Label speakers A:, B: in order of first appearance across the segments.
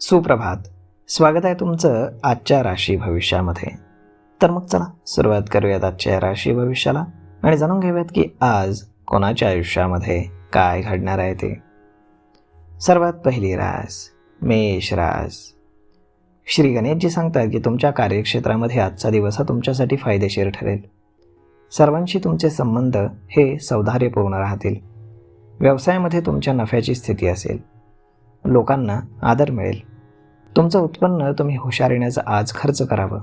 A: सुप्रभात. स्वागत आहे तुमचं आजच्या राशी भविष्यामध्ये. तर मग चला सुरुवात करूयात आजच्या राशी भविष्याला आणि जाणून घेऊयात की आज कोणाच्या आयुष्यामध्ये काय घडणार आहे ते. सर्वात पहिली रास मेष रास. श्री गणेशजी सांगतात की तुमच्या कार्यक्षेत्रामध्ये आजचा दिवस हा तुमच्यासाठी फायदेशीर ठरेल. सर्वांशी तुमचे संबंध हे सौहार्दपूर्ण राहतील. व्यवसायामध्ये तुमच्या नफ्याची स्थिती असेल. लोकांना आदर मिळेल. तुमचं उत्पन्न तुम्ही हुशारीनेचं आज खर्च करावं.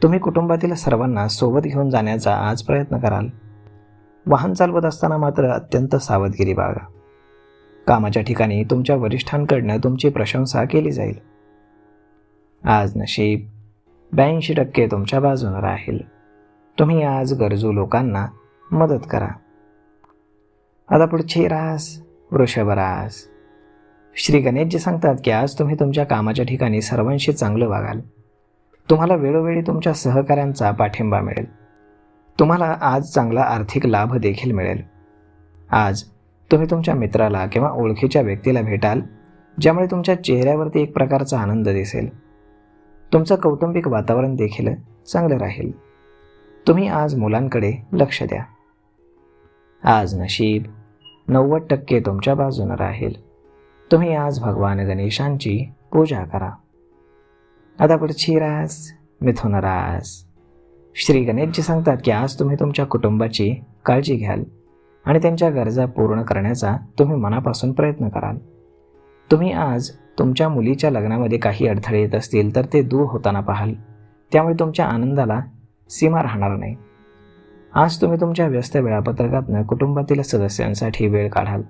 A: तुम्ही कुटुंबातील सर्वांना सोबत घेऊन जाण्याचा आज प्रयत्न कराल. वाहन चालवत असताना मात्र अत्यंत सावधगिरी बाळगा. कामाच्या ठिकाणी तुमच्या वरिष्ठांकडनं तुमची प्रशंसा केली जाईल. आज नशीब 82% तुमच्या बाजूने राहील. तुम्ही आज गरजू लोकांना मदत करा. आता पुढची रास वृषभ रास. श्री गणेशजी सांगतात की आज तुम्ही तुमच्या कामाच्या ठिकाणी सर्वांशी चांगलं वागाल. तुम्हाला वेळोवेळी तुमच्या सहकाऱ्यांचा पाठिंबा मिळेल. तुम्हाला आज चांगला आर्थिक लाभ देखील मिळेल. आज तुम्ही तुमच्या मित्राला किंवा ओळखीच्या व्यक्तीला भेटाल, ज्यामुळे तुमच्या चेहऱ्यावरती एक प्रकारचा आनंद दिसेल. तुमचं कौटुंबिक वातावरण देखील चांगलं राहील. तुम्ही आज मुलांकडे लक्ष द्या. आज नशीब 90% तुमच्या बाजूने राहील. तुम्ही आज भगवान गणेशांची पूजा करा. आता पुढची रास मिथुन रास. श्री गणेशजी सांगतात की आज तुम्ही तुमच्या कुटुंबाची काळजी घ्याल आणि त्यांच्या गरजा पूर्ण करण्याचा तुम्ही मनापासून प्रयत्न कराल. तुम्ही आज तुमच्या मुलीच्या लग्नामध्ये काही अडथळे येत असतील तर ते दूर होताना पाहाल. त्यामुळे तुमच्या आनंदाला सीमा राहणार नाही. आज तुम्ही तुमच्या व्यस्त वेळापत्रकातनं कुटुंबातील सदस्यांसाठी वेळ काढाल.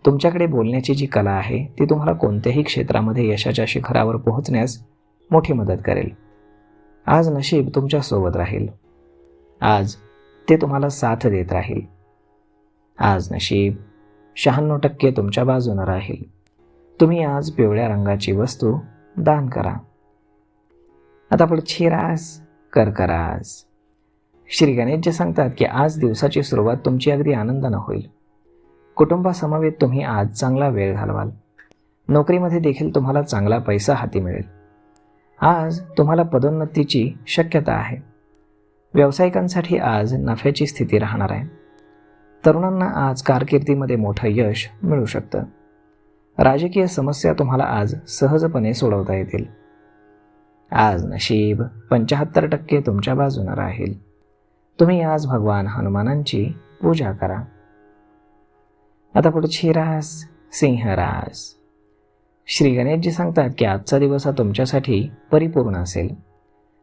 A: तुमच्याकडे बोलण्याची जी कला आहे ती तुम्हाला कोणत्याही क्षेत्रामध्ये यशाच्या शिखरावर पोहोचण्यास मोठी मदत करेल. आज नशीब तुमच्या सोबत राहील. आज ते तुम्हाला साथ देत राहील. आज नशीब 96% तुमच्या बाजूने राहील. तुम्ही आज पिवळ्या रंगाची वस्तू दान करा. आता पुढची रास कर्क रास. श्री गणेशजी सांगतात की आज दिवसाची सुरुवात तुमची अगदी आनंदानं होईल. कुटुंबासमवेत तुम्ही आज चांगला वेळ घालवाल. नोकरीमध्ये देखील तुम्हाला चांगला पैसा हाती मिळेल. आज तुम्हाला पदोन्नतीची शक्यता आहे. व्यावसायिकांसाठी आज नफ्याची स्थिती राहणार आहे. तरुणांना आज कारकिर्दीमध्ये मोठं यश मिळू शकतं. राजकीय समस्या तुम्हाला आज सहजपणे सोडवता येतील. आज नशीब 75% तुमच्या बाजूने राहील. तुम्ही आज भगवान हनुमानांची पूजा करा. आता पुढची रास सिंह रास. श्री गणेशजी सांगतात की आजचा दिवस हा तुमच्यासाठी परिपूर्ण असेल.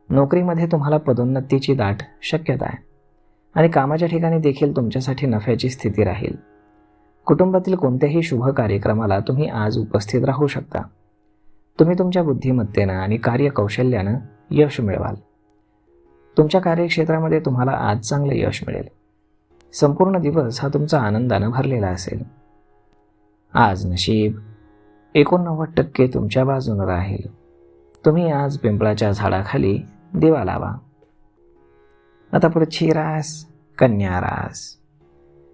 A: नोकरीमध्ये तुम्हाला पदोन्नतीची दाट शक्यता आहे आणि कामाच्या ठिकाणी देखील तुमच्यासाठी नफ्याची स्थिती राहील. कुटुंबातील कोणत्याही शुभ कार्यक्रमाला तुम्ही आज उपस्थित राहू शकता. तुम्ही तुमच्या बुद्धिमत्तेनं आणि कार्यकौशल्यानं यश मिळवाल. तुमच्या कार्यक्षेत्रामध्ये तुम्हाला आज चांगलं यश मिळेल. संपूर्ण दिवस हा तुमचा आनंदानं भरलेला असेल. आज नशीब 89% तुमच्या बाजूने राहील. तुम्ही आज पिंपळाच्या झाडाखाली दिवा लावा. आता पुढची रास कन्या रास.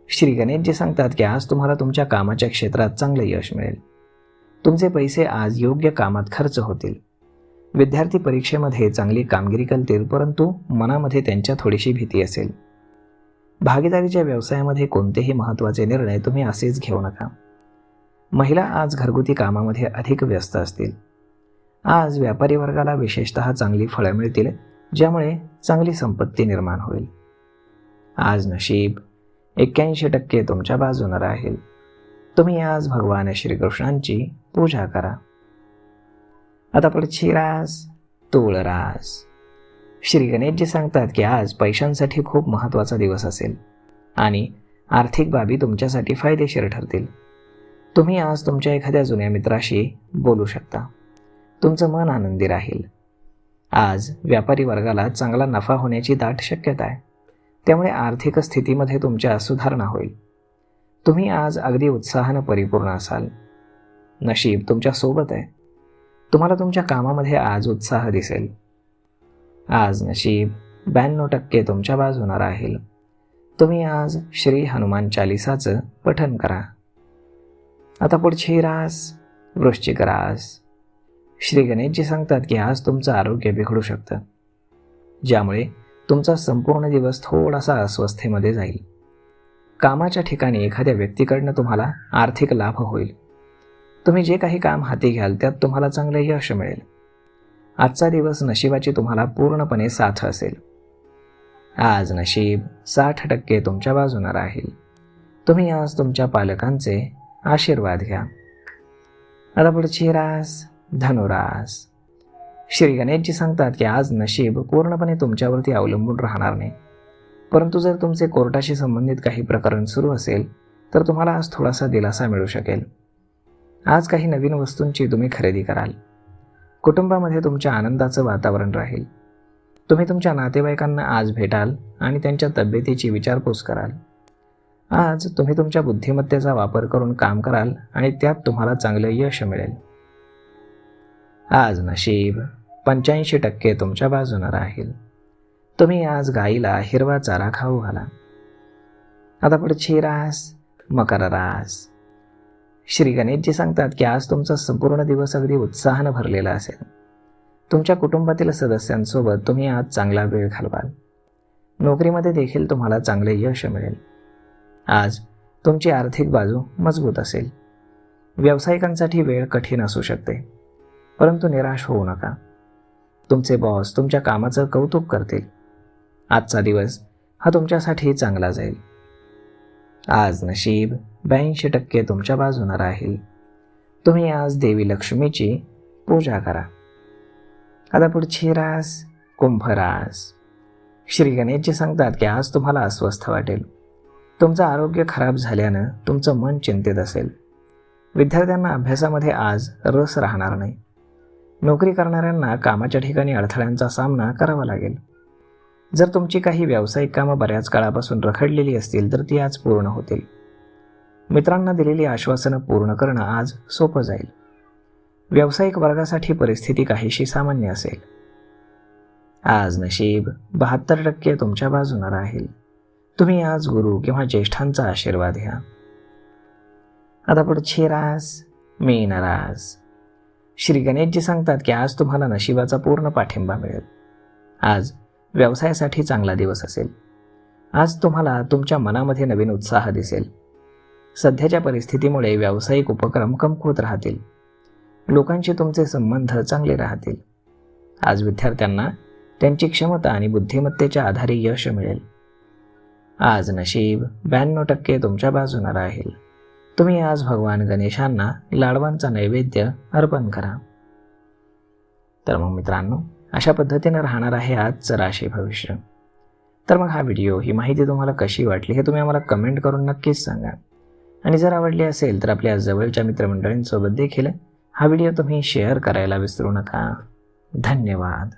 A: श्री गणेशजी सांगतात की आज तुम्हाला तुमच्या कामाच्या क्षेत्रात चांगलं यश मिळेल. तुमचे पैसे आज योग्य कामात खर्च होतील. विद्यार्थी परीक्षेमध्ये चांगली कामगिरी करतील, परंतु मनामध्ये त्यांच्या थोडीशी भीती असेल. भागीदारीच्या व्यवसायामध्ये कोणतेही महत्त्वाचे निर्णय तुम्ही असेच घेऊ नका. महिला आज घरगुती कामामध्ये अधिक व्यस्त असतील. आज व्यापारी वर्गाला विशेषतः चांगली फळं मिळतील, ज्यामुळे चांगली संपत्ती निर्माण होईल. आज नशीब 81% तुमच्या बाजूने राहील. तुम्ही आज भगवान श्रीकृष्णांची पूजा करा. आता पुढची रास तूळ रास. श्री गणेशजी सांगतात की आज पैशांसाठी खूप महत्त्वाचा दिवस असेल आणि आर्थिक बाबी तुमच्यासाठी फायदेशीर ठरतील. तुम्ही आज तुमच्या एखाद्या जुन्या मित्राशी बोलू शकता. तुमचं मन आनंदी राहील. आज व्यापारी वर्गाला चांगला नफा होण्याची दाट शक्यता आहे. त्यामुळे आर्थिक स्थितीमध्ये तुमच्या सुधारणा होईल. तुम्ही आज अगदी उत्साहानं परिपूर्ण असाल. नशीब तुमच्या सोबत आहे. तुम्हाला तुमच्या कामामध्ये आज उत्साह दिसेल. आज नशीब 92% तुमच्या बाजूने राहील. तुम्ही आज श्री हनुमान चालिसाचं पठण करा. आता पुढची रास वृश्चिक रास. श्री गणेशजी सांगतात की आज तुमचं आरोग्य बिघडू शकतं, ज्यामुळे तुमचा संपूर्ण दिवस थोडासा अस्वस्थतेमध्ये जाईल. कामाच्या ठिकाणी एखाद्या व्यक्तीकडनं तुम्हाला आर्थिक लाभ होईल. तुम्ही जे काही काम हाती घ्याल त्यात तुम्हाला चांगले यश मिळेल. आजचा दिवस नशिबाची तुम्हाला पूर्णपणे साथ असेल. आज नशीब 60% तुमच्या बाजूने राहील. तुम्ही आज तुमच्या पालकांचे आशीर्वाद घ्या. आता पुढची रास धनुरास. श्री गणेशजी सांगतात की आज नशीब पूर्णपणे तुमच्यावरती अवलंबून राहणार नाही, परंतु जर तुमचे कोर्टाशी संबंधित काही प्रकरण सुरू असेल तर तुम्हाला आज थोडासा दिलासा मिळू शकेल. आज काही नवीन वस्तूंची तुम्ही खरेदी कराल. कुटुंबामध्ये तुमच्या आनंदाचं वातावरण राहील. तुम्ही तुमच्या नातेवाईकांना आज भेटाल आणि त्यांच्या तब्येतीची विचारपूस कराल. आज तुम्ही तुमच्या बुद्धिमत्तेचा वापर करून काम कराल आणि त्यात तुम्हाला चांगले यश मिळेल. आज नशीब 85% तुमच्या बाजूने राहील. तुम्ही आज गाईला हिरवा चारा खाऊ घाला. आता पुढची रास मकर रास. श्री गणेशजी सांगतात की आज तुमचा संपूर्ण दिवस अगदी उत्साहानं भरलेला असेल. तुमच्या कुटुंबातील सदस्यांसोबत तुम्ही आज चांगला वेळ घालवाल. नोकरीमध्ये देखील तुम्हाला चांगले यश मिळेल. आज तुमची आर्थिक बाजू मजबूत असेल. व्यावसायिकांसाठी वेळ कठीण असू शकते, परंतु निराश होऊ नका. तुमचे बॉस तुमच्या कामाचं कौतुक करतील. आजचा दिवस हा तुमच्यासाठी चांगला जाईल. आज नशीब 82% तुमच्या बाजूने राहील. तुम्ही आज देवी लक्ष्मीची पूजा करा. आता पुढची रास कुंभ रास. श्री गणेशजी सांगतात की आज तुम्हाला अस्वस्थ वाटेल. तुमचं आरोग्य खराब झाल्यानं तुमचं मन चिंतित असेल. विद्यार्थ्यांना अभ्यासामध्ये आज रस राहणार नाही. नोकरी करणाऱ्यांना कामाच्या ठिकाणी अडथळ्यांचा सामना करावा लागेल. जर तुमची काही व्यावसायिक कामं बऱ्याच काळापासून रखडलेली असतील तर ती आज पूर्ण होतील. मित्रांना दिलेली आश्वासनं पूर्ण करणं आज सोपं जाईल. व्यावसायिक वर्गासाठी परिस्थिती काहीशी सामान्य असेल. आज नशीब 72% तुमच्या बाजूने राहील. तुम्ही आज गुरु किंवा ज्येष्ठांचा आशीर्वाद घ्या. आता पुढची रास मीन रास. श्री गणेशजी सांगतात की आज तुम्हाला नशिबाचा पूर्ण पाठिंबा मिळेल. आज व्यवसायासाठी चांगला दिवस असेल. आज तुम्हाला तुमच्या मनामध्ये नवीन उत्साह दिसेल. सध्याच्या परिस्थितीमुळे व्यावसायिक उपक्रम कमकुवत राहतील. लोकांशी तुमचे संबंध चांगले राहतील. आज विद्यार्थ्यांना त्यांची क्षमता आणि बुद्धिमत्तेच्या आधारे यश मिळेल. आज नशीब 92% तुमच्या बाजूने राहील. तुम्ही आज भगवान गणेशांना लाडवांचा नैवेद्य अर्पण करा. तर मग मित्रांनो, अशा पद्धतीने राहणार आहे आजचं राशी भविष्य. तर मग हा व्हिडिओ, ही माहिती तुम्हाला कशी वाटली हे तुम्ही आम्हाला कमेंट करून नक्कीच सांगा. आणि जर आवडली असेल तर आपल्या जवळच्या मित्रमंडळींसोबत देखील हा व्हिडिओ तुम्ही शेअर करायला विसरू नका. धन्यवाद.